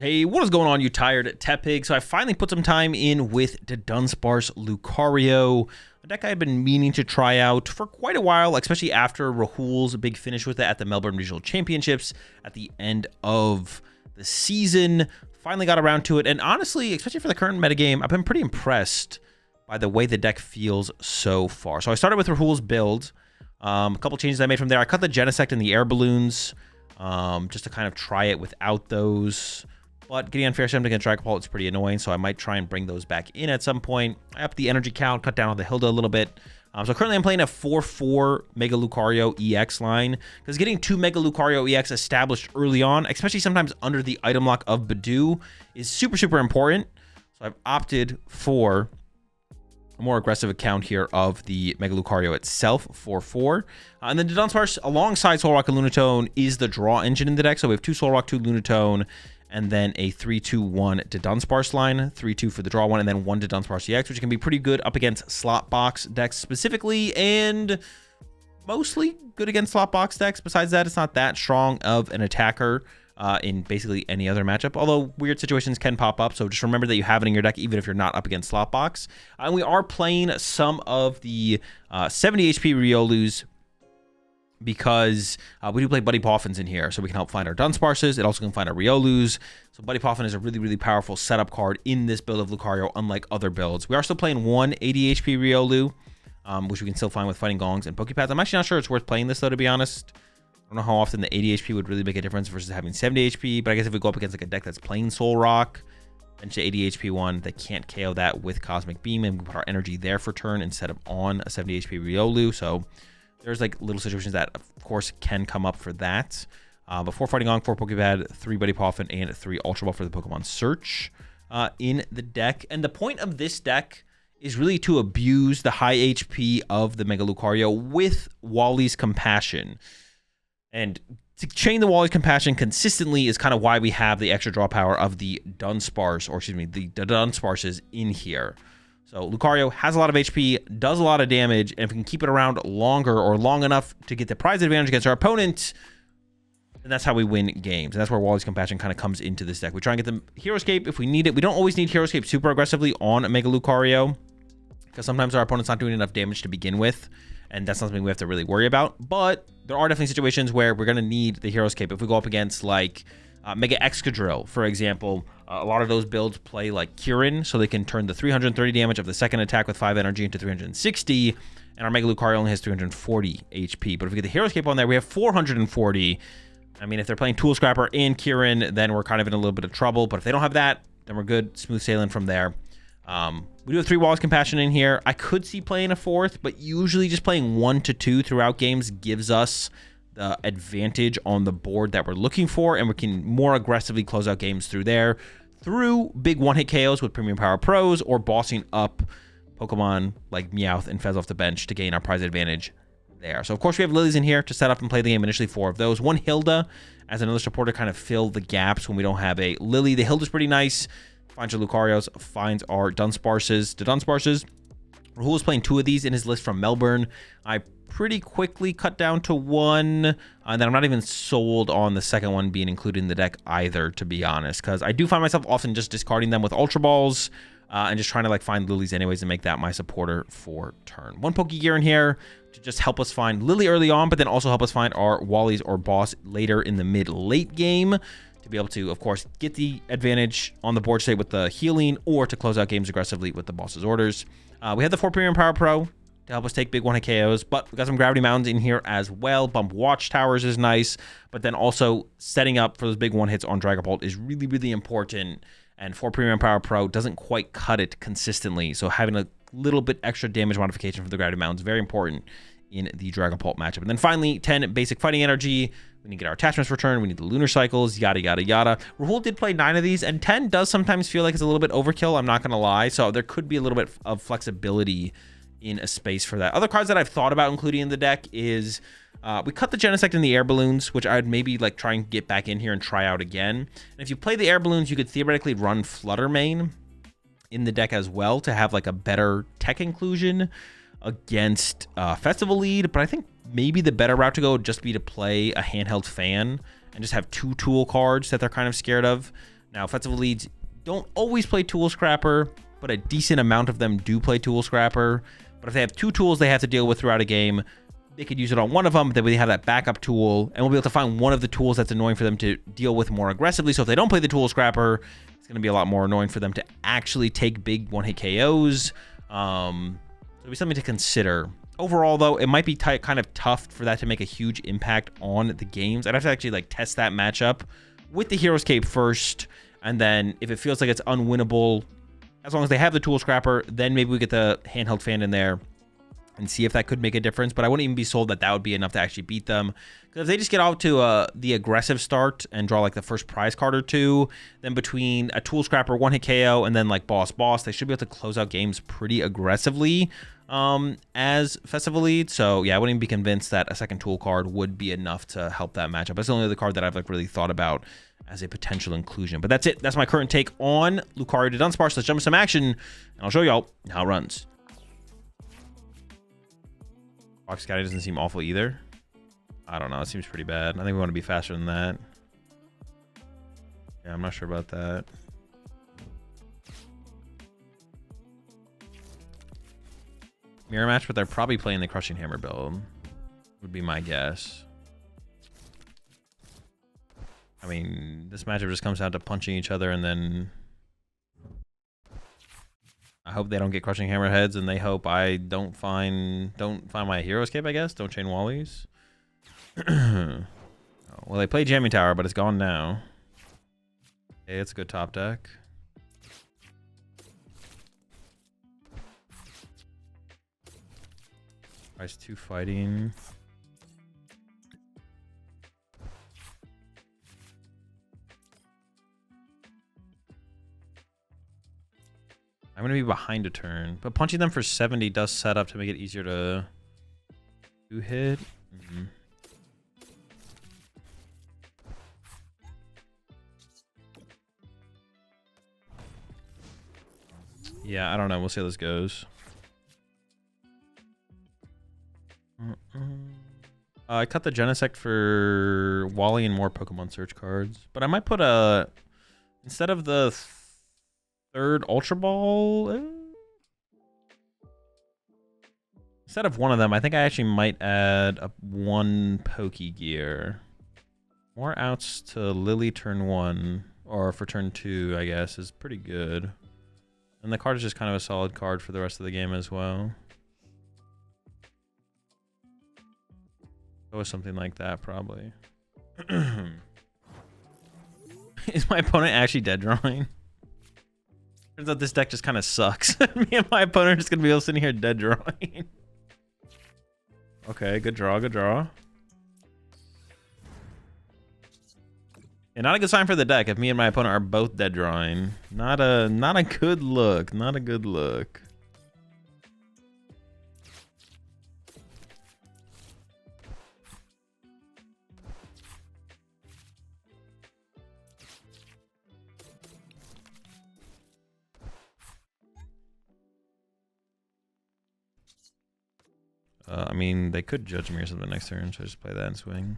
Hey, what is going on, you tired Tepig? So I finally put some time in with Dudunsparce Lucario, a deck I had been meaning to try out for quite a while, especially after Rahul's big finish with it at the Melbourne Regional Championships at the end of the season. Finally got around to it, and honestly, especially for the current metagame, I've been pretty impressed by the way the deck feels so far. So I started with Rahul's build. A couple changes I made from there. I cut the Genesect and the air balloons just to kind of try it without those. But getting unfair stem against Dragapult is pretty annoying, so I might try and bring those back in at some point. I upped the energy count, cut down on the Hilda a little bit. So currently I'm playing a 4-4 Mega Lucario EX line, because getting 2 Mega Lucario EX established early on, especially sometimes under the item lock of Badu, is super, super important. So I've opted for a more aggressive account here of the Mega Lucario itself, 4-4. And then Dudunsparce, alongside Solrock and Lunatone, is the draw engine in the deck. So we have 2 Solrock, 2 Lunatone, and then a 3-2-1 Dudunsparce line, 3-2 for the draw one, and then 1 Dudunsparce EX, which can be pretty good up against slot box decks specifically, and mostly good against slot box decks. Besides that, it's not that strong of an attacker in basically any other matchup, although weird situations can pop up, so just remember that you have it in your deck even if you're not up against slot box. And we are playing some of the 70 HP Riolus, because we do play Buddy Poffins in here, so we can help find our Dunsparces. It also can find our Riolus. So Buddy Poffin is a really, really powerful setup card in this build of Lucario, unlike other builds. We are still playing 1 80 HP Riolu, which we can still find with Fighting Gongs and Pokepads. I'm actually not sure it's worth playing this, though, to be honest. I don't know how often the 80 HP would really make a difference versus having 70 HP, but I guess if we go up against like a deck that's playing Soul Rock, bench the 80 HP one that can't KO that with Cosmic Beam, and we put our energy there for turn instead of on a 70 HP Riolu. So there's like little situations that, of course, can come up for that. Before Fighting Gong, 4 Pokepad, 3 Buddy Poffin, and 3 Ultra Ball for the Pokemon Search in the deck. And the point of this deck is really to abuse the high HP of the Mega Lucario with Wally's Compassion. And to chain the Wally's Compassion consistently is kind of why we have the extra draw power of the Dunsparce, or excuse me, the Dudunsparces in here. So Lucario has a lot of HP, does a lot of damage, and if we can keep it around longer or long enough to get the prize advantage against our opponent, then that's how we win games. And that's where Wally's Compassion kind of comes into this deck. We try and get the Hero Escape if we need it. We don't always need Hero Escape super aggressively on Mega Lucario, because sometimes our opponent's not doing enough damage to begin with, and that's not something we have to really worry about. But there are definitely situations where we're going to need the Hero Escape. If we go up against like Mega Excadrill, for example, a lot of those builds play like Kirin, so they can turn the 330 damage of the second attack with 5 energy into 360, and our Mega Lucario only has 340 HP. But if we get the Hero Escape on there, we have 440. I mean, if they're playing Tool Scrapper and Kirin, then we're kind of in a little bit of trouble. But if they don't have that, then we're good, smooth sailing from there. We do have 3 Wally's Compassion in here. I could see playing a 4th, but usually just playing 1 to 2 throughout games gives us the advantage on the board that we're looking for, and we can more aggressively close out games through there, through big one-hit KOs with Premium Power Pros, or bossing up Pokemon like Meowth and Fez off the bench to gain our prize advantage there. So of course we have Lilies in here to set up and play the game, initially 4 of those. 1 Hilda as another supporter to kind of fill the gaps when we don't have a Lily. The Hilda's pretty nice. Finds our Lucarios, finds our Dunsparces. Rahul is playing 2 of these in his list from Melbourne. I pretty quickly cut down to 1, and then I'm not even sold on the second one being included in the deck either, to be honest, because I do find myself often just discarding them with Ultra Balls and just trying to like find Lilies anyways and make that my supporter for turn. 1 Pokegear in here to just help us find Lily early on, but then also help us find our Wallies or boss later in the mid-late game, to be able to, of course, get the advantage on the board state with the healing, or to close out games aggressively with the boss's orders. We have the 4 Premium Power Pro to help us take big one-hit KOs, but we got some Gravity Mountains in here as well. Bump Watchtowers is nice, but then also setting up for those big one-hits on Dragapult is really, really important, and 4 Premium Power Pro doesn't quite cut it consistently, so having a little bit extra damage modification for the Gravity Mountains is very important in the Dragapult matchup. And then finally, 10 basic fighting energy. We need to get our attachments returned. We need the lunar cycles, yada, yada, yada. Rahul did play 9 of these, and 10 does sometimes feel like it's a little bit overkill, I'm not going to lie. So there could be a little bit of flexibility in a space for that. Other cards that I've thought about including in the deck is we cut the Genesect and the air balloons, which I'd maybe like try and get back in here and try out again. And if you play the air balloons, you could theoretically run Flutter Mane in the deck as well to have like a better tech inclusion against Festival Lead, but I think maybe the better route to go would just be to play a handheld fan and just have 2 tool cards that they're kind of scared of. Now, offensive leads don't always play Tool Scrapper, but a decent amount of them do play Tool Scrapper. But if they have 2 tools they have to deal with throughout a game, they could use it on one of them, then we have that backup tool, and we'll be able to find one of the tools that's annoying for them to deal with more aggressively. So if they don't play the Tool Scrapper, it's going to be a lot more annoying for them to actually take big one-hit KOs. So it'll be something to consider. Overall, though, it might be kind of tough for that to make a huge impact on the games. I'd have to actually like test that matchup with the Hero's Cape first, and then if it feels like it's unwinnable, as long as they have the Tool Scrapper, then maybe we get the handheld fan in there and see if that could make a difference. But I wouldn't even be sold that that would be enough to actually beat them. Because if they just get out to the aggressive start and draw like the first prize card or 2, then between a Tool Scrapper, one-hit KO, and then like boss, they should be able to close out games pretty aggressively as Festival Lead. So yeah, I wouldn't even be convinced that a second tool card would be enough to help that matchup. That's the only other card that I've like really thought about as a potential inclusion. But that's it. That's my current take on Lucario Dudunsparce. Let's jump into some action, and I'll show y'all how it runs. Fox Scotty doesn't seem awful either. I don't know. It seems pretty bad. I think we want to be faster than that. Yeah, I'm not sure about that. Mirror match, but they're probably playing the Crushing Hammer build, would be my guess. I mean, this matchup just comes down to punching each other, and then I hope they don't get Crushing Hammer heads, and they hope I don't find my Hero's Cape, I guess. Don't chain Wallies. Oh, well, they play Jamming Tower, but it's gone now. Okay, it's a good top deck. Price 2 fighting. I'm going to be behind a turn, but punching them for 70 does set up to make it easier to 2-hit. Yeah, I don't know. We'll see how this goes. I cut the Genesect for Wally and more Pokemon search cards, but I might put a, instead of the 3rd Ultra Ball, instead of one of them, I think I actually might add a 1 Pokegear. More outs to Lily turn 1, or for turn 2, I guess, is pretty good. And the card is just kind of a solid card for the rest of the game as well. Go with something like that, probably. Is my opponent actually dead drawing? Turns out this deck just kind of sucks. Me and my opponent are just going to be able to sit here dead drawing. Okay, good draw, good draw. And not a good sign for the deck if me and my opponent are both dead drawing. Not a good look. Not a good look. I mean, they could judge me or something next turn, so I just play that and swing.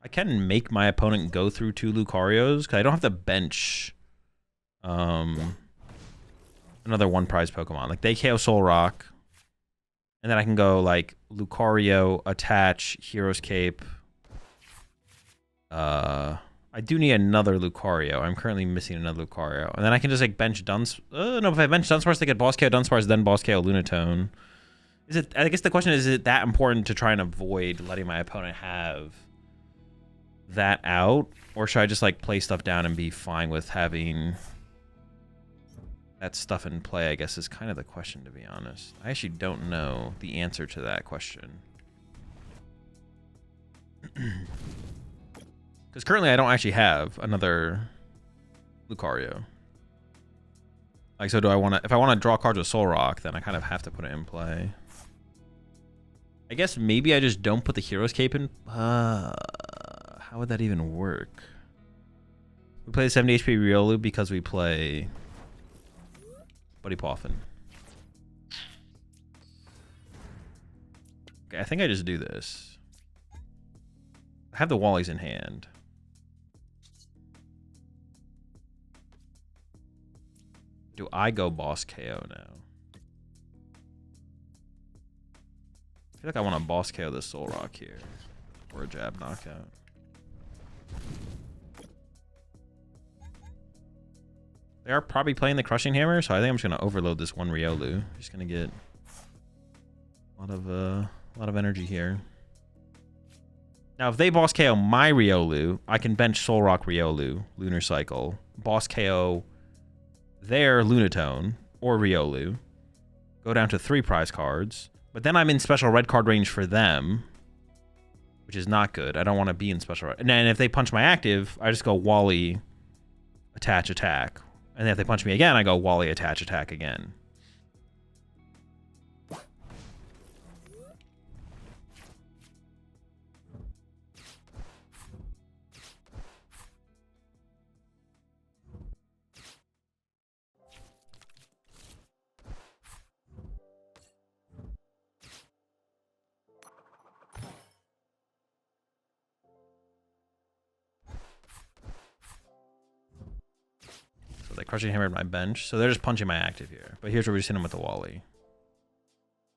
I can make my opponent go through 2 Lucarios, because I don't have to bench another 1 prize Pokemon. Like, they KO Soul Rock, and then I can go, like, Lucario, attach, Hero's Cape. I do need another Lucario. I'm currently missing another Lucario. And then I can just, like, bench Dunsparce. No, if I bench Dunsparce, they get Boss KO Dunsparce, then Boss KO Lunatone. Is it? I guess the question is it that important to try and avoid letting my opponent have that out? Or should I just, like, play stuff down and be fine with having that stuff in play, I guess, is kind of the question, to be honest. I actually don't know the answer to that question. Because currently I don't actually have another Lucario. Like, so do I want to... If I want to draw cards with Soul Rock, then I kind of have to put it in play. I guess maybe I just don't put the Hero's Cape in... how would that even work? We play the 70 HP Riolu because we play Buddy Poffin. Okay, I think I just do this. I have the Wallies in hand. Do I go boss KO now? I feel like I want to boss KO the Soul Rock here. Or a jab knockout. They are probably playing the Crushing Hammer, so I think I'm just going to overload this one Riolu. Just going to get a lot of energy here. Now, if they boss KO my Riolu, I can bench Soul Rock Riolu, Lunar Cycle, boss KO their Lunatone or Riolu, go down to 3 prize cards, but then I'm in special red card range for them, which is not good. I don't want to be in special red. And then if they punch my active, I just go Wally, attach, attack. And then if they punch me again, I go Wally, attach, attack again. They Crushing Hammered my bench, so they're just punching my active here. But here's where we just hit them with the Wally.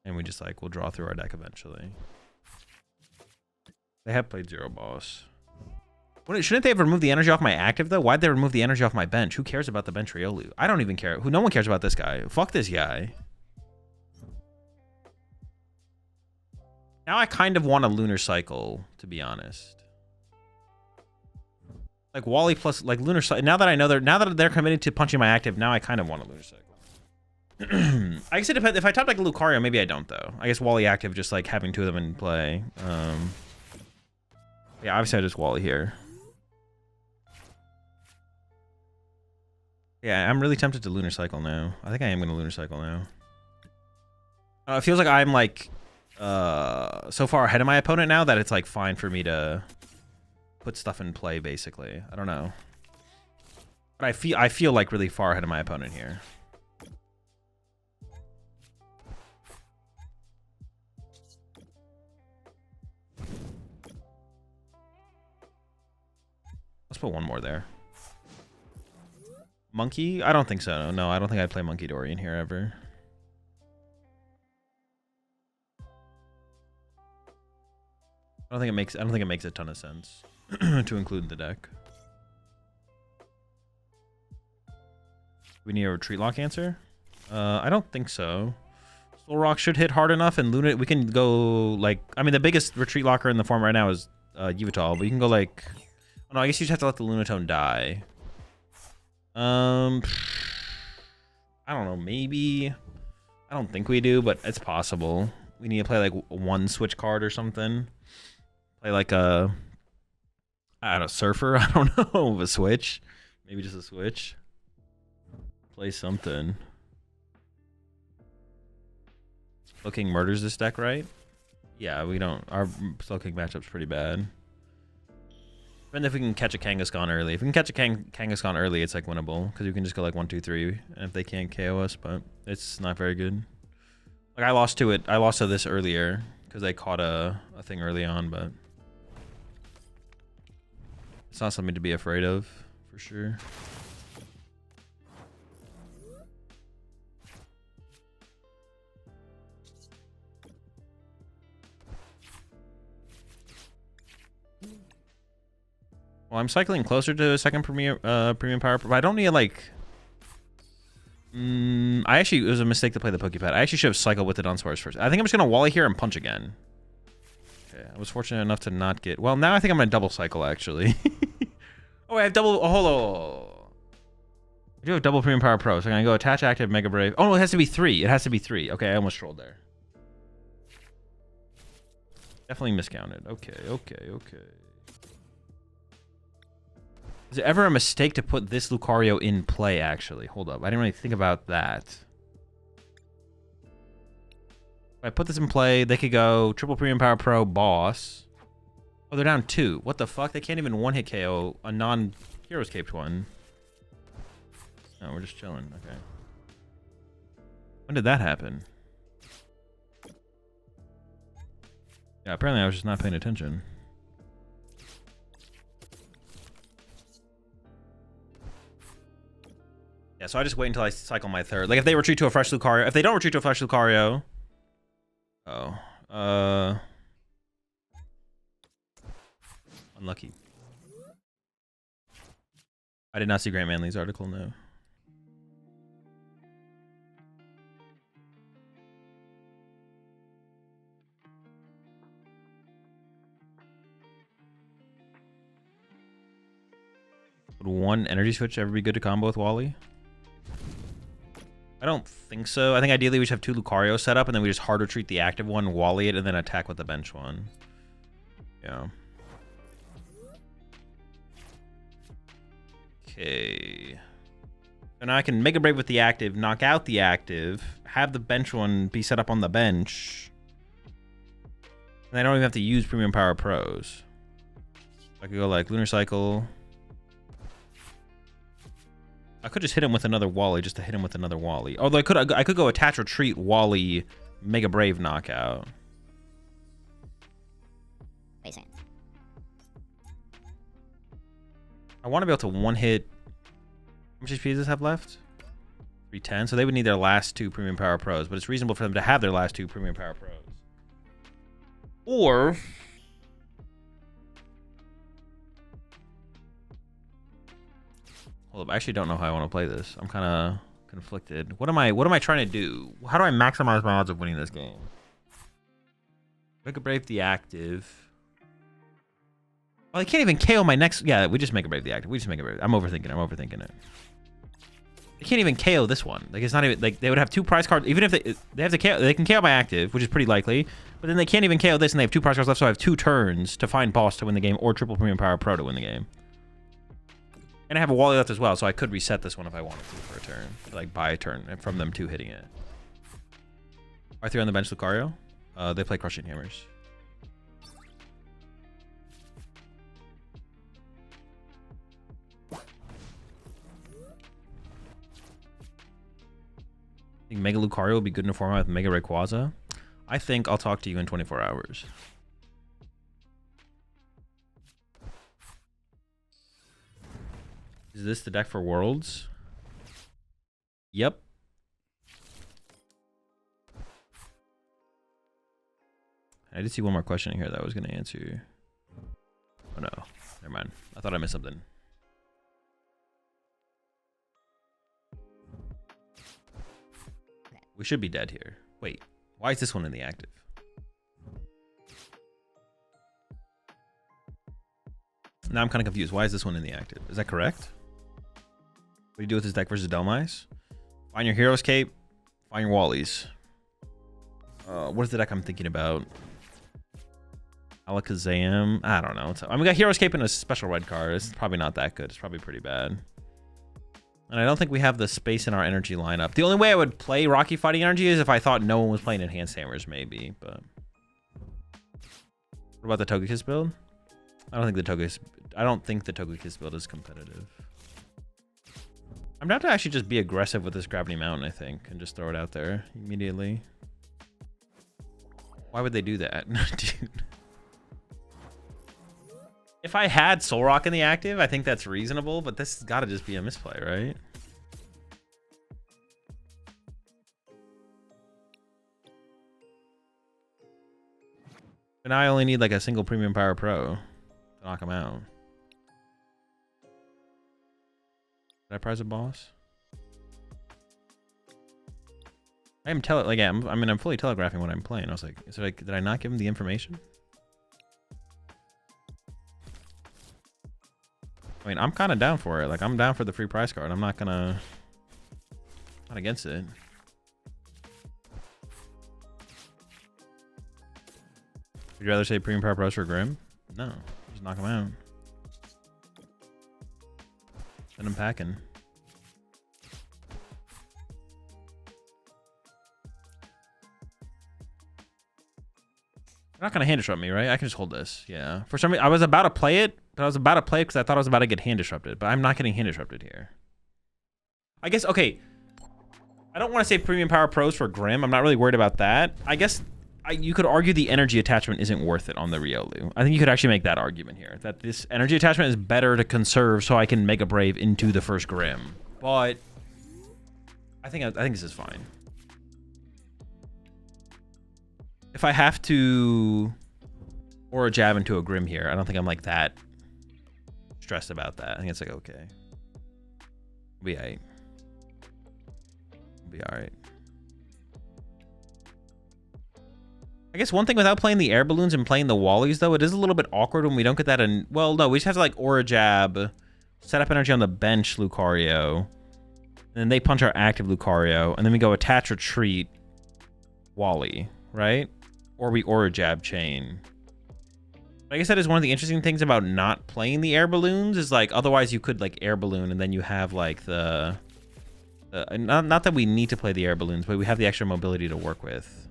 And we just like, we'll draw through our deck eventually. They have played 0 boss. Shouldn't they have removed the energy off my active though? Why'd they remove the energy off my bench? Who cares about the bench Riolu? I don't even care. No one cares about this guy. Fuck this guy. Now I kind of want a Lunar Cycle, to be honest. Like Wally plus like Lunar Cycle. Now that I know they're committed to punching my active, now I kind of want a Lunar Cycle. I guess it depends. If I top like a Lucario, maybe I don't though. I guess Wally active, just like having 2 of them in play. Yeah, obviously I just Wally here. Yeah, I'm really tempted to Lunar Cycle now. I think I am gonna Lunar Cycle now. It feels like I'm like so far ahead of my opponent now that it's like fine for me to put stuff in play, basically. I don't know. But I feel like really far ahead of my opponent here. Let's put one more there. Monkey? I don't think so. No, I don't think I'd play Monkey Dorian here ever. I don't think it makes a ton of sense to include in the deck. We need a retreat lock answer? I don't think so. Soul Rock should hit hard enough, and Luna, we can go like, I mean, the biggest retreat locker in the form right now is Yveltal, but you can go like, oh no, I guess you just have to let the Lunatone die. I don't know, maybe. I don't think we do, but it's possible. We need to play like 1 switch card or something. Play like a, I don't know, Surfer. I don't know, a switch. Maybe just a switch. Play something. Slow King murders this deck, right? Yeah, we don't. Our Slow King matchup's pretty bad. And if we can catch a Kangaskhan early. If we can catch a Kangaskhan early, it's like winnable. Because you can just go like 1, 2, 3. And if they can't KO us, but it's not very good. Like I lost to it. I lost to this earlier. Because they caught a thing early on, but it's not something to be afraid of, for sure. Well, I'm cycling closer to a second premium power, but I don't need like. It was a mistake to play the Pokepad. I actually should have cycled with the Dudunsparce first. I think I'm just gonna Wally here and punch again. Okay, I was fortunate enough to not get. Well, now I think I'm gonna double cycle actually. Oh, I have double. Oh, hold on. I do have double premium power pro, so I'm gonna go attach active Mega Brave. Oh no, it has to be 3. It has to be 3. Okay, I almost trolled there. Definitely miscounted. Okay. Is it ever a mistake to put this Lucario in play, actually? Hold up. I didn't really think about that. If I put this in play, they could go triple premium power pro boss. Oh, they're down 2. What the fuck? They can't even one-hit KO a non-Heroes Caped one. No, we're just chilling. Okay. When did that happen? Yeah, apparently I was just not paying attention. Yeah, so I just wait until I cycle my third. Like, if they retreat to a fresh Lucario. If they don't retreat to a fresh Lucario... Oh. Unlucky. I did not see Grant Manley's article, no. Would one energy switch ever be good to combo with Wally? I don't think so. I think ideally we should have 2 Lucario set up, and then we just hard retreat the active one, Wally it, and then attack with the bench one. Yeah. Okay. So now I can Mega Brave with the active, knock out the active, have the bench one be set up on the bench. And I don't even have to use Premium Power Pros. I could go like Lunar Cycle. I could just hit him with another Wally just to hit him with another Wally. Although I could go attach, retreat, Wally, Mega Brave knockout. I want to be able to one-hit... How much HP does this have left? 310. So they would need their last 2 Premium Power Pros, but it's reasonable for them to have their last 2 Premium Power Pros. Or... Hold up, I actually don't know how I want to play this. I'm kind of conflicted. What am I trying to do? How do I maximize my odds of winning this game? Mega Brave the active. Well, I can't even KO my next... Yeah, we just Mega Brave the active. We just Mega Brave. I'm overthinking it. They can't even KO this one. Like, it's not even... Like, they would have 2 prize cards. Even if they have to KO... They can KO my active, which is pretty likely. But then they can't even KO this, and they have 2 prize cards left, so I have 2 turns to find boss to win the game, or triple Premium Power Pro to win the game. And I have a Wally left as well, so I could reset this one if I wanted to for a turn. Like, buy a turn from them 2 hitting it. R3 on the bench, Lucario. They play Crushing Hammers. I think Mega Lucario will be good in a format with Mega Rayquaza. I think I'll talk to you in 24 hours. Is this the deck for Worlds? Yep. I did see one more question in here that I was going to answer. Oh no, never mind. I thought I missed something. We should be dead here. Wait, why is this one in the active? Now I'm kind of confused. Why is this one in the active? Is that correct? What do you do with this deck versus Delmice? Find your Hero's Cape. Find your Wallies. What is the deck I'm thinking about? Alakazam. I don't know. I mean, we got Hero's Cape and a special red card. It's probably not that good. It's probably pretty bad. And I don't think we have the space in our energy lineup. The only way I would play Rocky Fighting Energy is if I thought no one was playing Enhanced Hammers, maybe. But what about the Togekiss build? I don't think the Togekiss build is competitive. I'm down to actually just be aggressive with this Gravity Mountain, I think, and just throw it out there immediately. Why would they do that? Dude. If I had Soul Rock in the active, I think that's reasonable, but this has got to just be a misplay, right? And I only need like a single Premium Power Pro to knock him out. Did I prize a boss? I'm fully telegraphing what I'm playing. I was like, did I not give him the information? I mean, I'm kind of down for it. Like, I'm down for the free prize card. I'm not against it. Would you rather say Premium Power Pros for Grim? No, just knock him out. Send him packing. They're not gonna hand disrupt me, right? I can just hold this. Yeah. For some reason, I was about to play it, but I was about to play it because I thought I was about to get hand disrupted. But I'm not getting hand disrupted here. I guess, okay. I don't want to say Premium Power Pros for Grim. I'm not really worried about that. I guess you could argue the energy attachment isn't worth it on the Riolu. I think you could actually make that argument here. That this energy attachment is better to conserve so I can Mega Brave into the first Grim. But I think this is fine. If I have to Aura Jab into a Grim here, I don't think I'm like that stressed about that. I think it's like okay. We'll be alright. We'll be alright. I guess one thing without playing the air balloons and playing the Wallies, though, it is a little bit awkward when we don't get that in. Well, no, we just have to like Aura Jab, set up energy on the bench Lucario, and then they punch our active Lucario, and then we go attach, retreat, Wally, right? Or we Aura Jab chain. I guess that is one of the interesting things about not playing the air balloons is like otherwise you could like air balloon and then you have like the not that we need to play the air balloons, but we have the extra mobility to work with.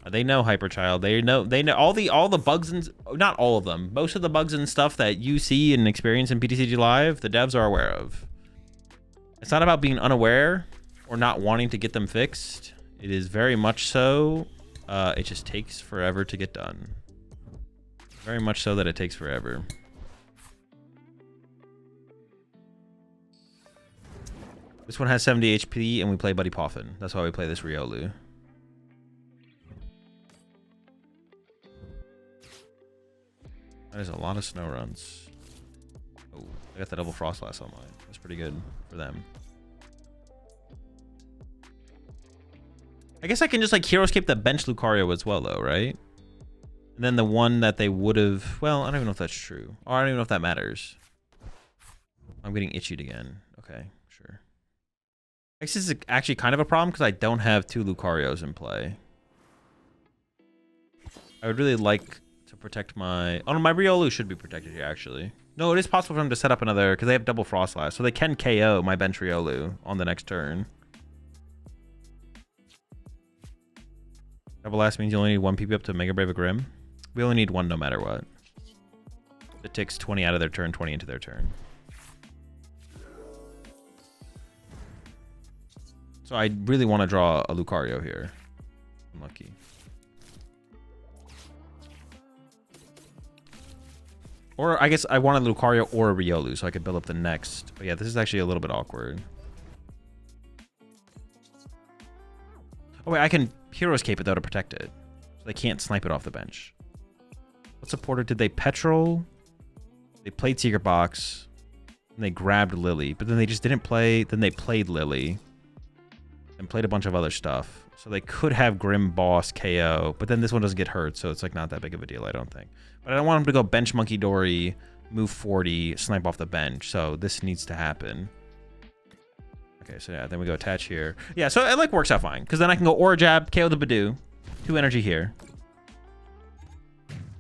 They know Hyperchild. They know all the bugs and not all of them. Most of the bugs and stuff that you see and experience in PTCG Live, the devs are aware of. It's not about being unaware or not wanting to get them fixed. It is very much so. It just takes forever to get done. Very much so that it takes forever. This one has 70 HP and we play Buddy Poffin. That's why we play this Riolu. That is a lot of snow runs. Oh, I got the double frost last on mine. That's pretty good for them. I guess I can just like hero escape the bench Lucario as well though, right? And then the one that they would have, well, I don't even know if that's true. Or I don't even know if that matters. I'm getting itchied again. Okay, sure. I guess this is actually kind of a problem because I don't have 2 Lucarios in play. I would really like to protect my... Oh no, my Riolu should be protected here actually. No, it is possible for them to set up another because they have double Frost Blast. So they can KO my bench Riolu on the next turn. Double Blast means you only need 1 PP up to Mega Brave a Grim. We only need 1 no matter what. It takes 20 out of their turn, 20 into their turn. So I really want to draw a Lucario here. Unlucky. Or I guess I want a Lucario or a Riolu so I could build up the next. But yeah, this is actually a little bit awkward. Oh wait, I can hero escape it though to protect it. So they can't snipe it off the bench. What supporter did they petrol? They played Secret Box. And they grabbed Lily. But then they just didn't play. Then they played Lily. And played a bunch of other stuff. So they could have Grim Boss KO. But then this one doesn't get hurt. So it's like not that big of a deal, I don't think. But I don't want him to go bench Monkey Dory, move 40, snipe off the bench. So this needs to happen. Okay, so yeah, then we go attach here. Yeah, so it like works out fine. Because then I can go Aura Jab, KO the Badoo. 2 energy here.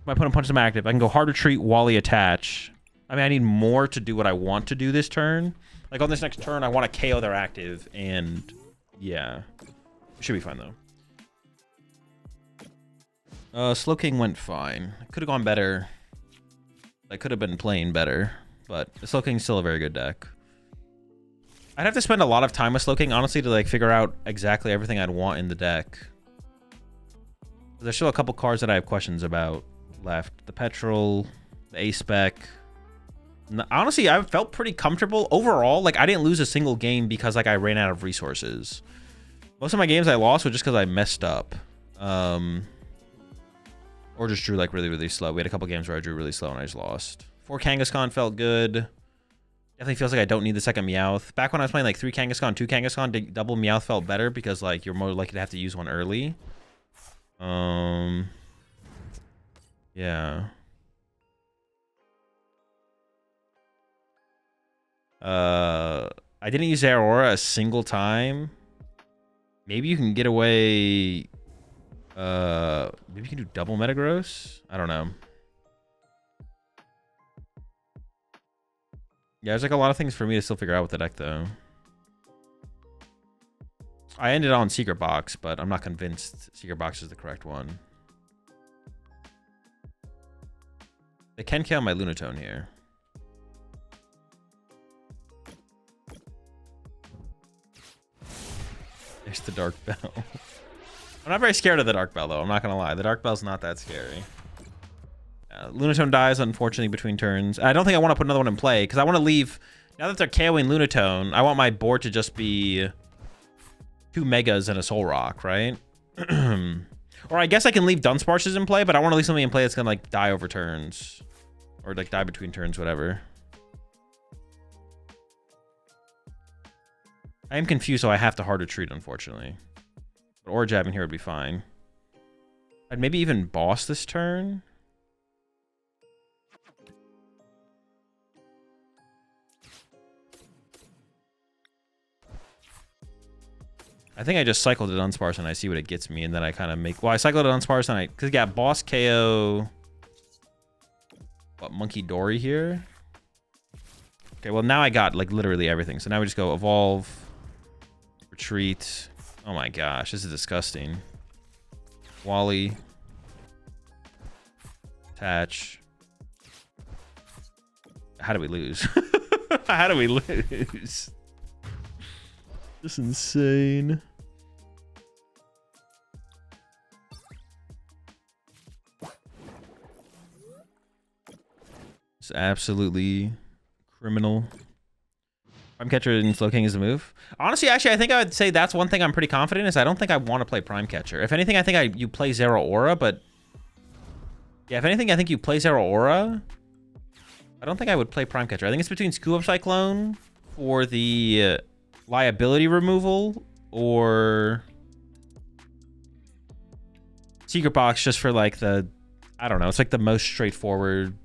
My opponent punches them active. I can go Hard Retreat, Wally attach. I mean, I need more to do what I want to do this turn. Like on this next turn, I want to KO their active. And yeah, it should be fine though. Slow King went fine. Could have gone better. I could have been playing better. But Slow King's still a very good deck. I'd have to spend a lot of time with Slow King, honestly, to like figure out exactly everything I'd want in the deck. There's still a couple cards that I have questions about left. The Petrol, the A-Spec. Honestly, I felt pretty comfortable overall. Like, I didn't lose a single game because like I ran out of resources. Most of my games I lost were just because I messed up. Or just drew like really, really slow. We had a couple games where I drew really slow and I just lost. 4 Kangaskhan felt good. Definitely feels like I don't need the second Meowth. Back when I was playing like 3 Kangaskhan, 2 Kangaskhan, double Meowth felt better because like you're more likely to have to use one early. Yeah. I didn't use Aurora a single time. Maybe you can get away. Maybe you can do double Metagross. I don't know. Yeah, there's like a lot of things for me to still figure out with the deck though. I ended on Secret Box, but I'm not convinced Secret Box is the correct one. They can kill my Lunatone here. There's the Dark Bell. I'm not very scared of the Dark Bell though, I'm not gonna lie. The Dark Bell's not that scary. Lunatone dies, unfortunately, between turns. I don't think I want to put another one in play, because I want to leave Now that they're KOing Lunatone, I want my board to just be 2 Megas and a Soul Rock, right? Or I guess I can leave Dudunsparces in play, but I want to leave something in play that's gonna like die over turns. Or like die between turns, whatever. I am confused, so I have to hard retreat, unfortunately. But Aura Jabbing here would be fine. I'd maybe even boss this turn. I think I just cycled Dudunsparce and I see what it gets me, and then I kind of make... Well, I cycled Dudunsparce and I... Because yeah, boss KO... What, Monkey Dory here? Okay, well now I got like literally everything. So now we just go evolve, retreat. Oh my gosh, this is disgusting. Wally. Attach. How do we lose? How do we lose? This is insane. It's absolutely criminal. Prime Catcher and Slow King is the move. Honestly, actually, I think I would say that's one thing I'm pretty confident is I don't think I want to play Prime Catcher. If anything, I think you play Zero Aura, but... Yeah, if anything, I think you play Zero Aura. I don't think I would play Prime Catcher. I think it's between Scoop Up Cyclone for the liability removal or Secret Box just for like the... I don't know. It's like the most straightforward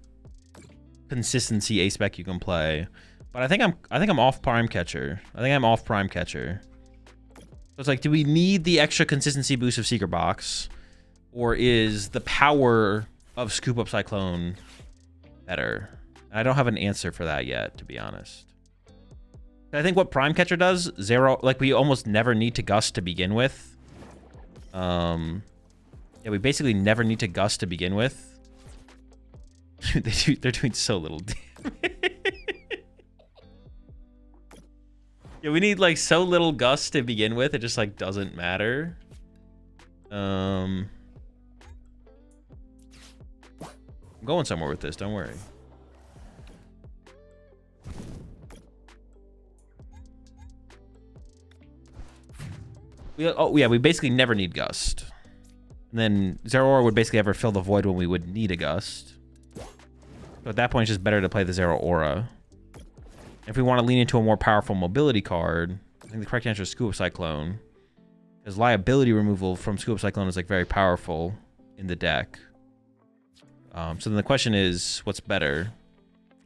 consistency ace spec you can play. But I think I'm off Prime Catcher. I think I'm off Prime Catcher. So it's like, do we need the extra consistency boost of Secret Box, or is the power of Scoop Up Cyclone better? And I don't have an answer for that yet, to be honest. I think what Prime Catcher does, like we almost never need to gust to begin with. Yeah, we basically never need to gust to begin with. They're doing so little damage. Yeah, we need like so little gust to begin with. It just like doesn't matter. I'm going somewhere with this. Don't worry. Oh yeah, we basically never need gust. And then Zero Aura would basically ever fill the void when we would need a gust. So at that point, it's just better to play the Zero Aura. If we want to lean into a more powerful mobility card, I think the correct answer is Scoop Up Cyclone. Because liability removal from Scoop Up Cyclone is like very powerful in the deck. So then the question is, what's better?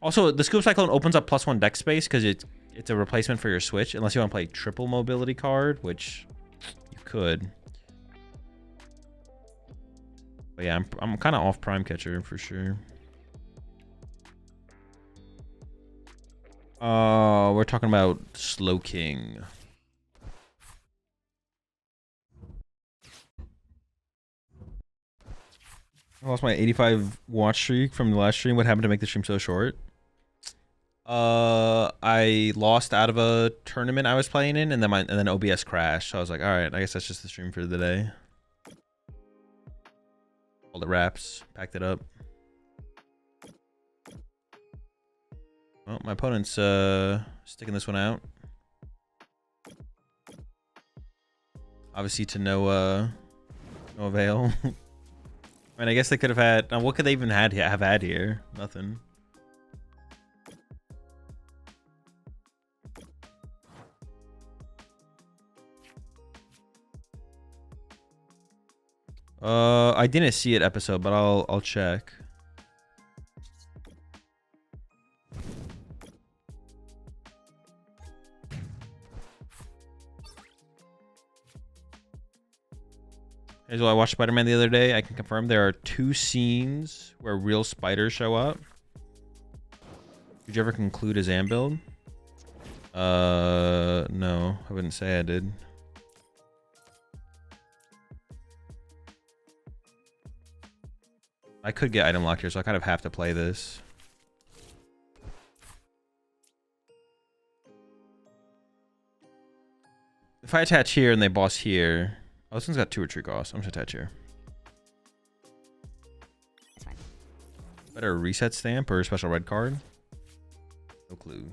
Also, the Scoop Up Cyclone opens up +1 deck space because it's a replacement for your switch, unless you want to play triple mobility card, which you could. But yeah, I'm kind of off Prime Catcher for sure. We're talking about Slow King. I lost my 85 watch streak from the last stream. What happened to make the stream so short? I lost out of a tournament I was playing in, and then OBS crashed. So I was like, all right, I guess that's just the stream for the day. All the wraps, packed it up. Well, my opponent's sticking this one out. Obviously to no avail. I mean, I guess they could have had... what could they even have had here? Nothing. I didn't see it episode, but I'll check. As well, I watched Spider-Man the other day. I can confirm there are 2 scenes where real spiders show up. Did you ever conclude a Zam build? No, I wouldn't say I did. I could get item locked here, so I kind of have to play this. If I attach here and they boss here... Oh, this one's got 2 retreat costs. I'm just gonna attach here. That's fine. Better a reset stamp or a special red card? No clue.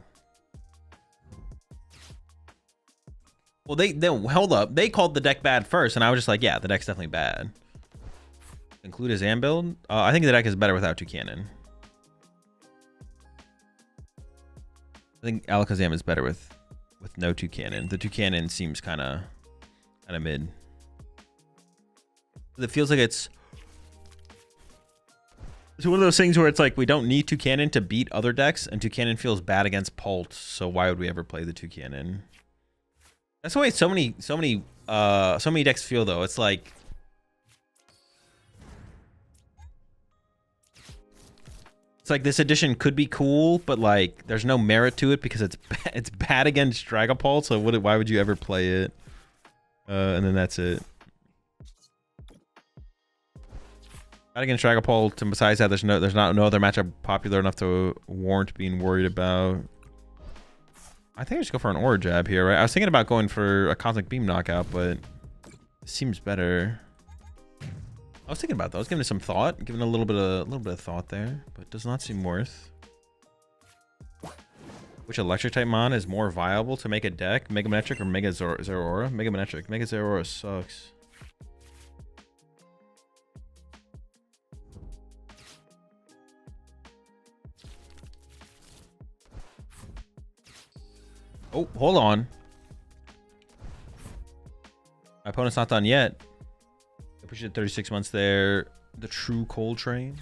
Well, they hold up. They called the deck bad first, and I was just like, yeah, the deck's definitely bad. Include his Am build? I think the deck is better without 2 cannon. I think Alakazam is better with no 2 cannon. The 2 cannon seems kind of mid. It feels like it's one of those things where it's like we don't need 2 cannon to beat other decks, and 2 cannon feels bad against Pult. So why would we ever play the 2 cannon? That's the way so many decks feel though. It's like this edition could be cool, but like there's no merit to it because it's bad against Dragapult. So why would you ever play it? And then that's it. Bad against Dragapult, and besides that, there's not no other matchup popular enough to warrant being worried about. I think I just go for an Aura Jab here, right? I was thinking about going for a Cosmic Beam knockout, but it seems better. I was thinking about that. I was giving it some thought, giving a little bit of thought there, but it does not seem worth. Which electric type mon is more viable to make a deck? Mega Manectric or Mega Zeraora? Mega Manectric. Mega Zeraora sucks. Oh, hold on. My opponent's not done yet. Appreciate 36 months there. The true cold train.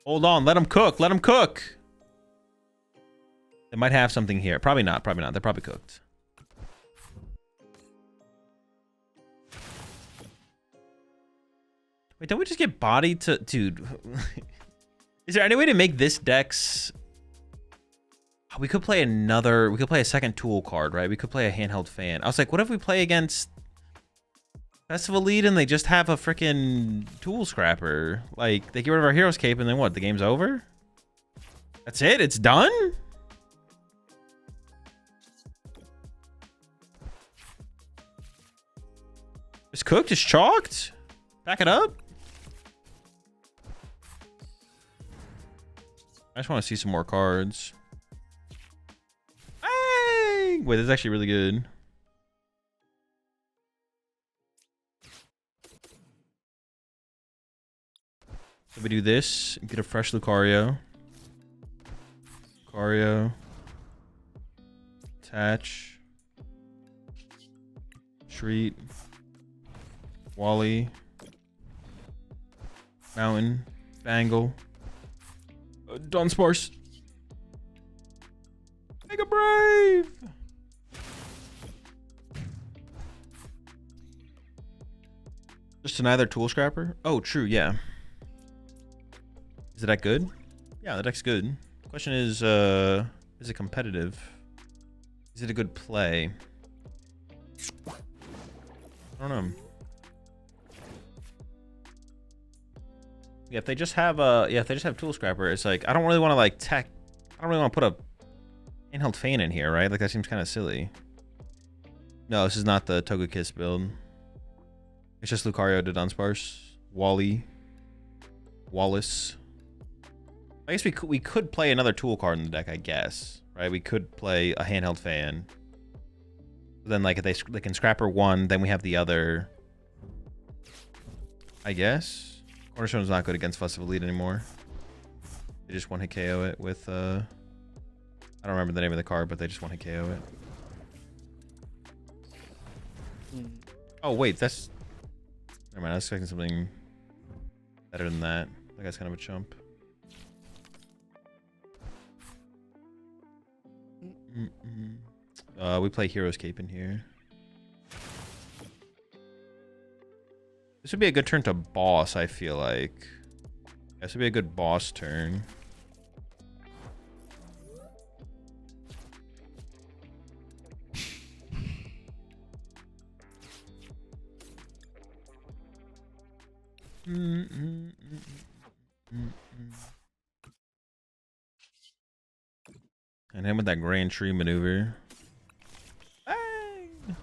Hold on. Let him cook. Let him cook. They might have something here. Probably not. Probably not. They're probably cooked. Wait, don't we just get bodied to... Dude. Is there any way to make this deck's... We could play another... We could play a second tool card, right? We could play a handheld fan. I was like, what if we play against Festival Lead and they just have a freaking tool scrapper? Like, they get rid of our Hero's Cape and then what? The game's over? That's it? It's done? It's cooked? It's chalked? Back it up? I just want to see some more cards. Wait, this is actually really good. So we do this, get a fresh Lucario. Lucario. Attach. Treat. Wally. Mountain. Bangle. Dudunsparce. Mega Brave! Just another tool scrapper? Oh, true, yeah. Is the deck good? Yeah, the deck's good. Question is it competitive? Is it a good play? I don't know. Yeah, if they just have tool scrapper, it's like I don't really want to I don't really want to put a handheld fan in here, right? Like that seems kind of silly. No, this is not the Togekiss build. It's just Lucario, Dudunsparce, Wally, Wallace. I guess we could play another tool card in the deck, I guess, right? We could play a handheld fan. Then like if they can scrapper one, then we have the other. I guess Cornerstone's not good against Festival Lead anymore. They just one hit KO it with I don't remember the name of the card, but they just one hit KO it. Oh wait, that's never mind. I was expecting something better than that. That guy's kind of a chump. We play Hero's Cape in here. This would be a good turn to boss, I feel like. This would be a good boss turn. And him with that Grand Tree maneuver. Bang!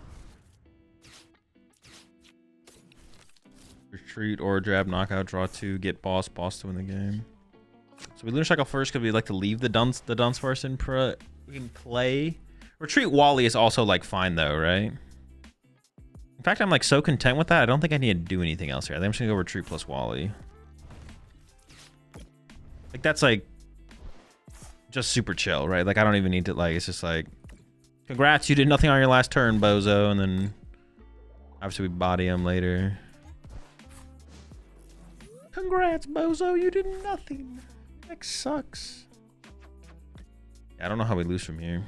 Retreat or Drab, knockout, draw 2, get boss to win the game. So we Lunar Cycle first because we like to leave the Dudunsparce in play Retreat Wally is also like fine though, right? In fact, I'm like so content with that. I don't think I need to do anything else here. I think I'm just gonna go retreat plus Wally. Like that's like just super chill, right? Like I don't even need to like. It's just like, congrats, you did nothing on your last turn, bozo, and then obviously we body him later. Congrats, bozo, you did nothing. That sucks. Yeah, I don't know how we lose from here.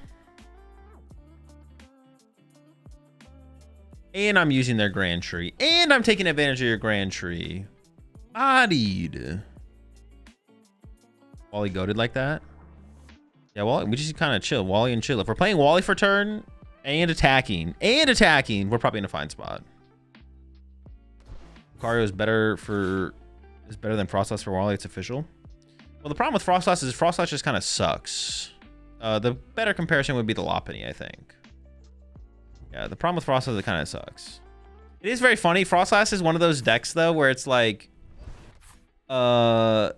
And I'm using their Grand Tree. And I'm taking advantage of your Grand Tree. Bodied. Wally goated like that? Yeah, Wally, we just kind of chill. Wally and chill. If we're playing Wally for turn and attacking, we're probably in a fine spot. Lucario is better than Frostlass for Wally. It's official. Well, the problem with Frostlass is Frostlass just kind of sucks. The better comparison would be the Lopunny, I think. Yeah, the problem with Frostlass is it kind of sucks. It is very funny. Frostlass is one of those decks, though, where it's like... you,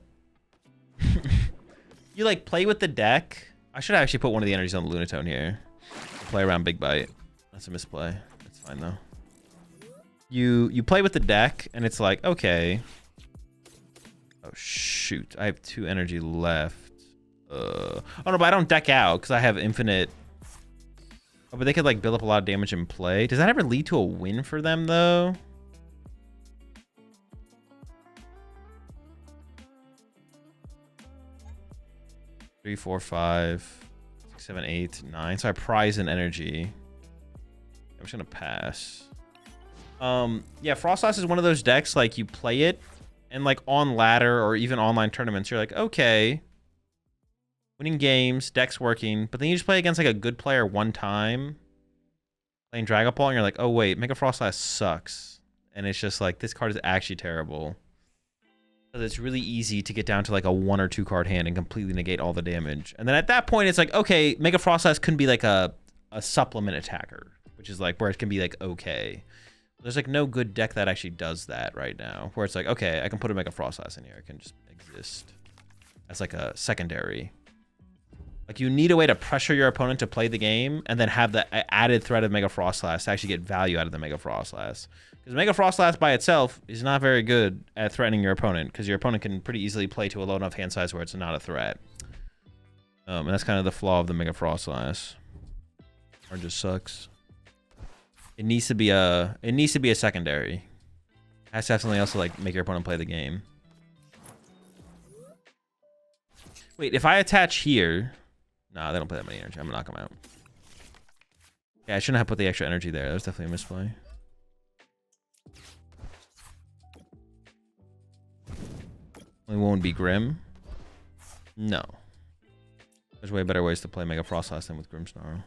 like, play with the deck. I should actually put one of the energies on the Lunatone here. Play around Big Bite. That's a misplay. That's fine, though. You play with the deck, and it's like, okay... Oh, shoot. I have 2 energy left. Oh, no, but I don't deck out because I have infinite... Oh, but they could, like, build up a lot of damage in play. Does that ever lead to a win for them, though? Three, 4, 5, 6, 7, 8, 9. So I prize an energy. I'm just going to pass. Yeah, Frostlass is one of those decks, like, you play it, and, like, on ladder or even online tournaments, you're like, okay... Winning games, deck's working, but then you just play against like a good player one time, playing Dragapult, and you're like, oh wait, Mega Frostlass sucks. And it's just like, this card is actually terrible. Because it's really easy to get down to like a 1 or 2 card hand and completely negate all the damage. And then at that point, it's like, okay, Mega Frostlass can be like a supplement attacker, which is like where it can be like, okay. There's like no good deck that actually does that right now, where it's like, okay, I can put a Mega Frostlass in here. It can just exist as like a secondary. Like, you need a way to pressure your opponent to play the game and then have the added threat of Mega Frostlass to actually get value out of the Mega Frostlass. Because Mega Frostlass by itself is not very good at threatening your opponent, because your opponent can pretty easily play to a low enough hand size where it's not a threat. And that's kind of the flaw of the Mega Frostlass. Or just sucks. It needs to be a secondary. It has to have something else to like make your opponent play the game. Wait, if I attach here... Nah, they don't play that many energy. I'm gonna knock them out. Yeah, I shouldn't have put the extra energy there. That was definitely a misplay. Only one would be Grim. No. There's way better ways to play Mega Frostlass than with Grimmsnarl.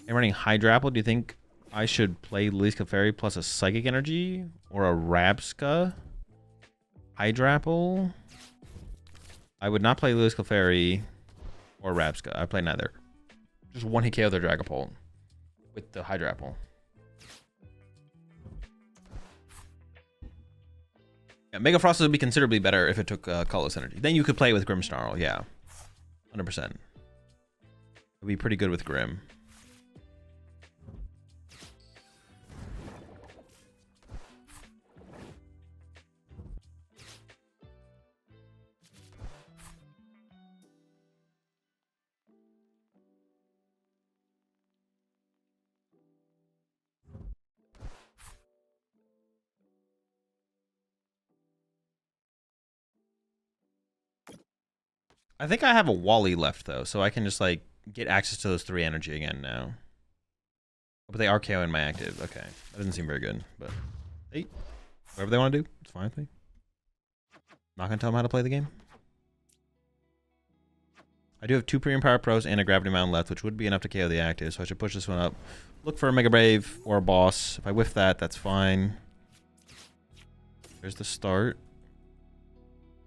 I'm running Hydrapple. Do you think I should play Lily's Clefairy plus a Psychic Energy? Or a Rabsca? Hydrapple? I would not play Lily's Clefairy or Rabsca. I play neither. Just one hit KO their Dragapult with the Hydrapple. Yeah, Mega Frostlass would be considerably better if it took Colorless Energy. Then you could play it with Grimmsnarl, yeah. 100%. It would be pretty good with Grim. I think I have a Wally left, though, so I can just, like, get access to those 3 energy again now. Oh, but they are KO in my active. Okay. That doesn't seem very good, but... Hey, whatever they want to do, it's fine with me. Not going to tell them how to play the game. I do have 2 Premium Power Pros and a Gravity Mountain left, which would be enough to KO the active, so I should push this one up. Look for a Mega Brave or a Boss. If I whiff that, that's fine. There's the start.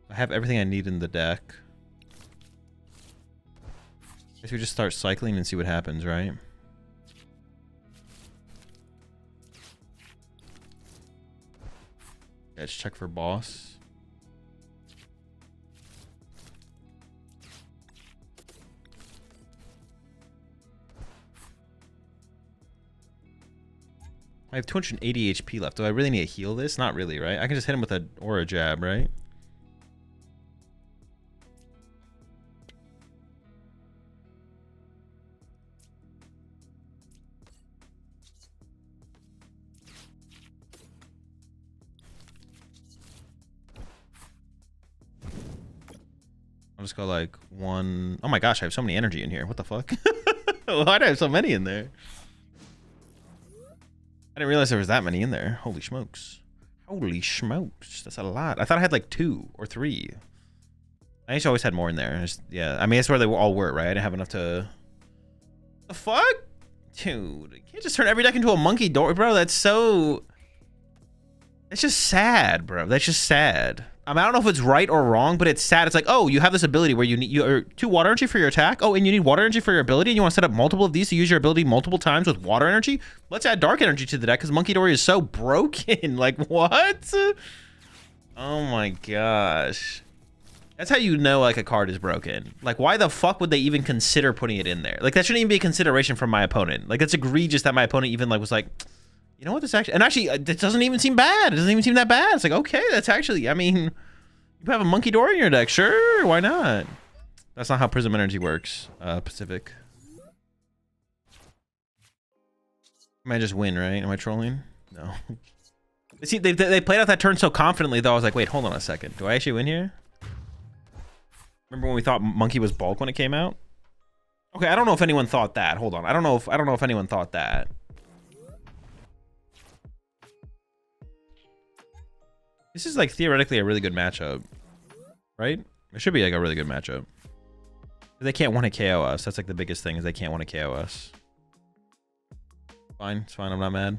I have everything I need in the deck. I guess we just start cycling and see what happens, right? Yeah, let's check for boss. I have 280 HP left. Do I really need to heal this? Not really, right? I can just hit him with an aura jab, right? I'll just go like one. Oh my gosh, I have so many energy in here. What the fuck? Why do I have so many in there? I didn't realize there was that many in there. Holy smokes. Holy smokes. That's a lot. I thought I had like 2 or 3. I actually always had more in there. Yeah, I mean, that's where they all were, right? I didn't have enough to... The fuck? Dude, you can't just turn every deck into a monkey door, bro. That's so... That's just sad, bro. That's just sad. I mean, I don't know if it's right or wrong, but it's sad. It's like, oh, you have this ability where you need 2 water energy for your attack. Oh, and you need water energy for your ability, and you want to set up multiple of these to use your ability multiple times with water energy. Let's add dark energy to the deck because Monkey Dory is so broken. Like, what? Oh my gosh. That's how you know like a card is broken. Like, why the fuck would they even consider putting it in there? Like, that shouldn't even be a consideration from my opponent. Like, it's egregious that my opponent even like was like, you know what, this actually, and actually, it doesn't even seem bad. It doesn't even seem that bad. It's like, okay, that's actually, I mean, you have a Monkey Dory in your deck. Sure, why not? That's not how Prism Energy works, Pacific. I might just win, right? Am I trolling? No. See, they played out that turn so confidently, though. I was like, wait, hold on a second. Do I actually win here? Remember when we thought Monkey was bulk when it came out? Okay, I don't know if anyone thought that. Hold on. I don't know if anyone thought that. This is like theoretically a really good matchup, right? It should be like a really good matchup. They can't want to KO us. That's like the biggest thing is they can't want to KO us. Fine, it's fine. I'm not mad.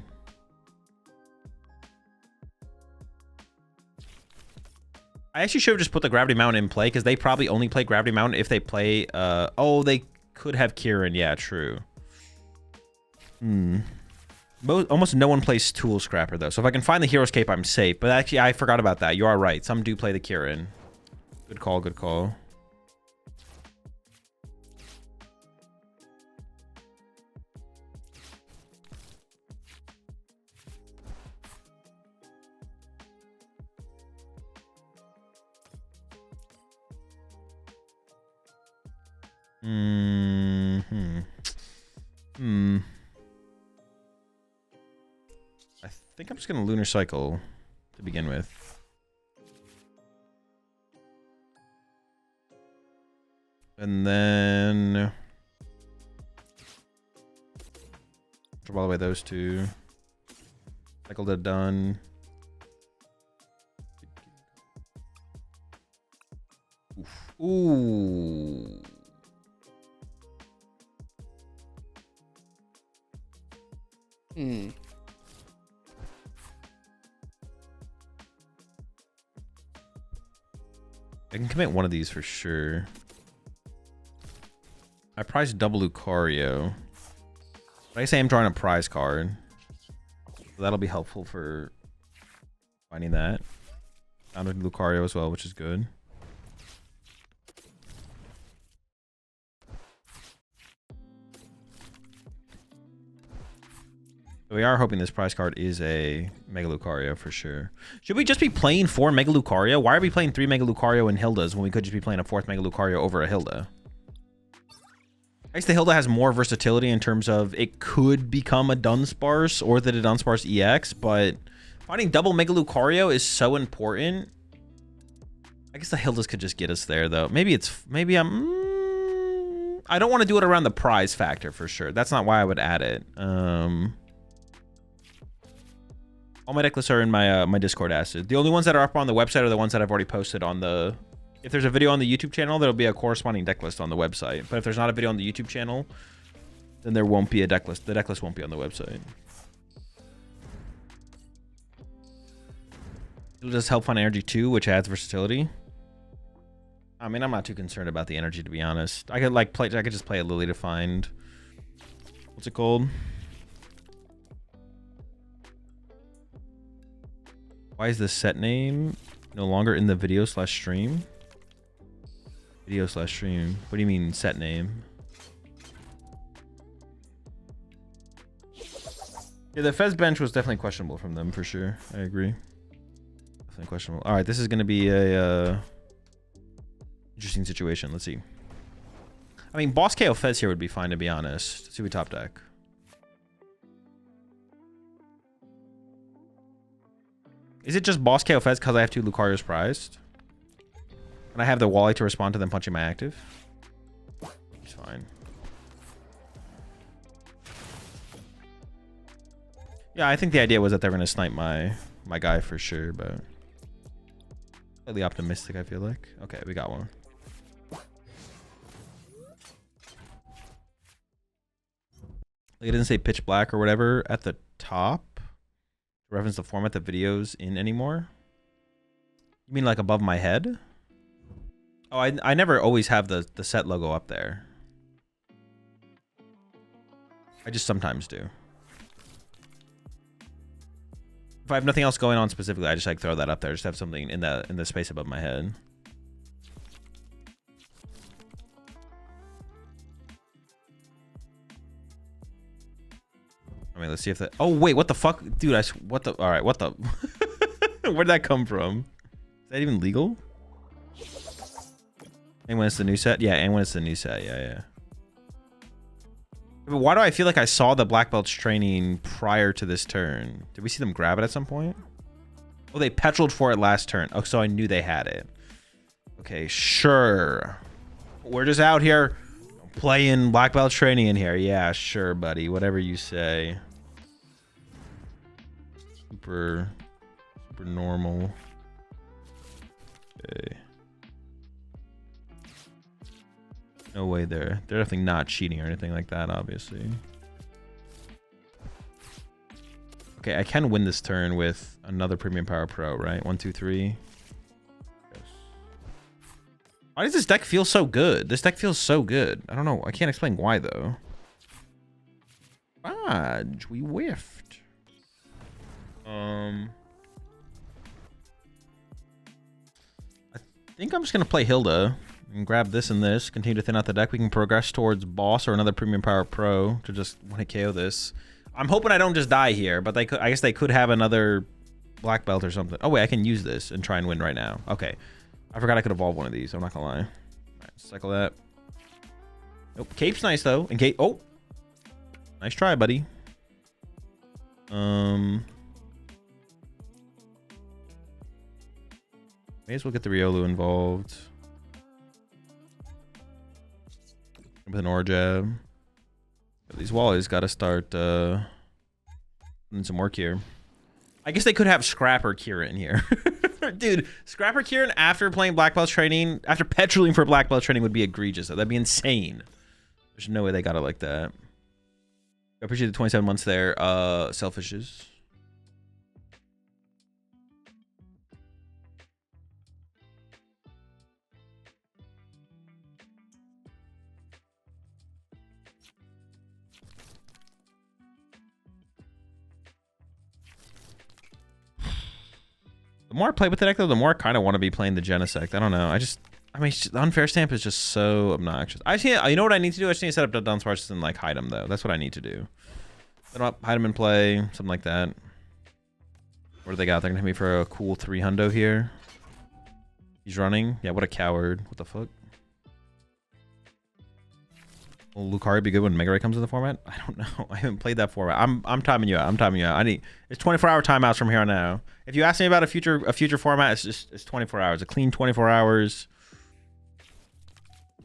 I actually should have just put the Gravity Mountain in play because they probably only play Gravity Mountain if they play. Oh, they could have Kieran. Yeah, true. Almost no one plays Tool Scrapper, though. So if I can find the Hero's Cape, I'm safe. But actually, I forgot about that. You are right. Some do play the Kieran. Good call, good call. I think I'm just gonna Lunar Cycle to begin with. And then drop all the way those 2. Cycle to done. Oof. Ooh. I can commit one of these for sure. I prized double Lucario. But I say I'm drawing a prize card. So that'll be helpful for finding that. Found a Lucario as well, which is good. So we are hoping this prize card is a Mega Lucario for sure. Should we just be playing 4 Mega Lucario? Why are we playing 3 Mega Lucario and Hildas when we could just be playing a 4th Mega Lucario over a Hilda? I guess the Hilda has more versatility in terms of it could become a Dudunsparce or the Dudunsparce EX, but finding double Mega Lucario is so important. I guess the Hildas could just get us there though. Maybe I don't want to do it around the prize factor for sure. That's not why I would add it. All my decklists are in my my Discord acid. The only ones that are up on the website are the ones that I've already posted on the... If there's a video on the YouTube channel, there'll be a corresponding decklist on the website. But if there's not a video on the YouTube channel, then there won't be a decklist. The decklist won't be on the website. It'll just help find energy too, which adds versatility. I mean, I'm not too concerned about the energy, to be honest. I could just play a Lily to find... What's it called? Why is this set name no longer in the video/stream? Video/stream. What do you mean set name? Yeah, the Fez bench was definitely questionable from them for sure. I agree. Definitely questionable. All right, this is going to be a interesting situation. Let's see. I mean, boss KO Fez here would be fine, to be honest. Let's see we top deck. Is it just boss KO Fez because I have 2 Lucarios prized? And I have the Wally to respond to them punching my active? It's fine. Yeah, I think the idea was that they're going to snipe my guy for sure, but slightly optimistic, I feel like. Okay, we got one. Like, it didn't say pitch black or whatever at the top. Reference the format the video's in anymore. You mean like above my head? Oh, I never always have the set logo up there. I just sometimes do. If I have nothing else going on specifically, I just like throw that up there. Just have something in the space above my head. I mean, let's see if that. Oh wait, what the fuck, dude? What the? All right, what the? Where'd that come from? Is that even legal? And when it's the new set, yeah. And when it's the new set, yeah. But why do I feel like I saw the black belts training prior to this turn? Did we see them grab it at some point? Oh, they petroled for it last turn. Oh, so I knew they had it. Okay, sure. We're just out here playing black belt training in here. Yeah, sure, buddy. Whatever you say. Super normal. Okay. No way they're definitely not cheating or anything like that, obviously. Okay, I can win this turn with another Premium Power Pro, right? 1, 2, 3. Yes. Why does this deck feel so good? This deck feels so good. I don't know. I can't explain why, though. Fudge, we whiffed. I think I'm just going to play Hilda. And grab this and this, continue to thin out the deck. We can progress towards boss or another Premium Power Pro to just want to KO this. I'm hoping I don't just die here, but they could. I guess they could have another black belt or something. Oh wait, I can use this and try and win right now. Okay, I forgot I could evolve one of these. I'm not gonna lie. All right, cycle that. Nope. Cape's nice though. And Cape. Oh, nice try, buddy. May as well get the Riolu involved. With an Aura Jab. These Wallies got to start putting some work here. I guess they could have Scrapper Kieran here. Dude, Scrapper Kieran after playing Black Belt training, after petroling for Black Belt training would be egregious. That'd be insane. There's no way they got it like that. I appreciate the 27 months there. Selfishes. The more I play with the deck, though, the more I kind of want to be playing the Genesect. I don't know. I mean, the unfair stamp is just so obnoxious. You know what I need to do? I just need to set up Dudunsparce and like hide them, though. That's what I need to do. Set them up, hide them in play, something like that. What do they got? They're gonna hit me for a cool 300 here. He's running. Yeah, what a coward. What the fuck? Will Lucario be good when Mega Ray comes in the format? I don't know. I haven't played that format. I'm timing you out. I'm timing you out. It's 24-hour timeouts from here on out. If you ask me about a future format, it's 24 hours. A clean 24 hours.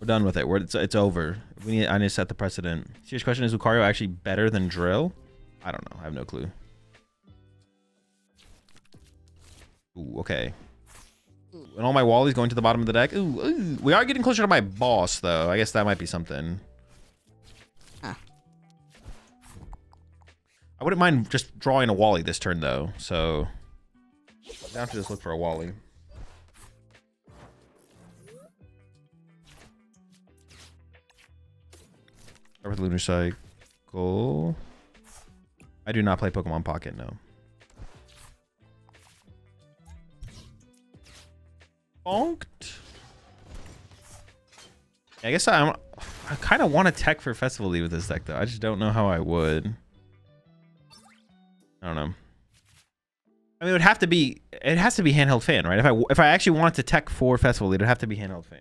We're done with it. It's over. I need to set the precedent. Serious question: is Lucario actually better than Drill? I don't know. I have no clue. Ooh, okay. And all my Wallies going to the bottom of the deck. Ooh, we are getting closer to my boss, though. I guess that might be something. I wouldn't mind just drawing a Wally this turn, though. So I have to just look for a Wally. Start with Lunar Cycle. I do not play Pokemon Pocket, no. Bonked. I guess I kind of want to tech for Festival League with this deck, though. I just don't know how I would. I don't know. I mean, it would have to be. It has to be handheld fan, right? If I actually wanted to tech for Festival Lead, it would have to be handheld fan.